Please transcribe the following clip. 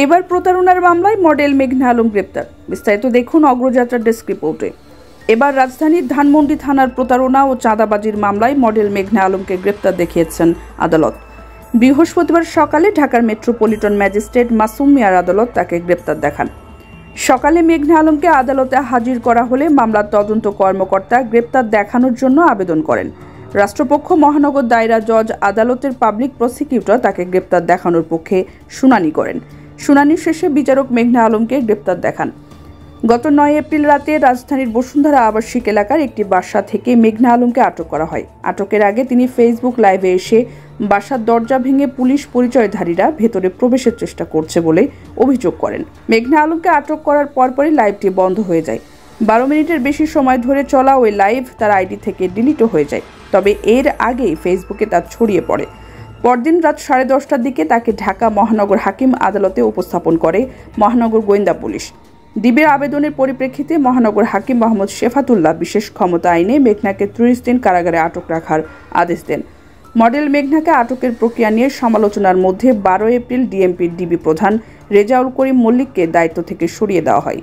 এবার প্রতারণার মামলায় মডেল মেঘনা আলম গ্রেপ্তার। বিস্তারিত দেখুন অগ্রযাত্রার ডেস্ক রিপোর্টে। এবার রাজধানীর ধানমন্ডি থানার প্রতারণা ও চাঁদাবাজির মামলায় মডেল মেঘনা আলমকে গ্রেপ্তার দেখিয়েছেন আদালত। বৃহস্পতিবার সকালে ঢাকার মেট্রোপলিটন ম্যাজিস্ট্রেট মাসুম মিয়ার আদালত তাকে গ্রেপ্তার দেখান। সকালে মেঘনা আলমকে আদালতে হাজির করা হলে মামলার তদন্ত কর্মকর্তা গ্রেপ্তার দেখানোর জন্য আবেদন করেন। রাষ্ট্রপক্ষ মহানগর দায়রা জজ আদালতের পাবলিক প্রসিকিউটর তাকে গ্রেপ্তার দেখানোর পক্ষে শুনানি করেন। শুনানি শেষে বিচারক মেঘনা আলমকে গ্রেপ্তার দেখান। গত 9 এপ্রিল রাতে রাজধানীর বসুন্ধরা আবাসিক এলাকার একটি বাসা থেকে মেঘনা আলমকে আটক করা হয়। আটকের আগে তিনি ফেসবুক লাইভে এসে বাসার দরজা ভেঙে পুলিশ পরিচয়ধারীরা ভেতরে প্রবেশের চেষ্টা করছে বলে অভিযোগ করেন। মেঘনা আলমকে আটক করার পরপরই লাইভটি বন্ধ হয়ে যায়। 12 মিনিটের বেশি সময় ধরে চলা ওই লাইভ তার আইডি থেকে ডিলিটও হয়ে যায়। তবে এর আগেই ফেসবুকে তা ছড়িয়ে পড়ে। পরদিন রাত 10:30টার দিকে তাকে ঢাকা মহানগর হাকিম আদালতে উপস্থাপন করে মহানগর গোয়েন্দা পুলিশ। ডিবির আবেদনের পরিপ্রেক্ষিতে মহানগর হাকিম মোহাম্মদ শেফাতুল্লাহ বিশেষ ক্ষমতা আইনে মেঘনাকে 30 দিন কারাগারে আটক রাখার আদেশ দেন। মডেল মেঘনাকে আটকের প্রক্রিয়া নিয়ে সমালোচনার মধ্যে 12 এপ্রিল ডিএমপির ডিবি প্রধান রেজাউল করিম মল্লিককে দায়িত্ব থেকে সরিয়ে দেওয়া হয়।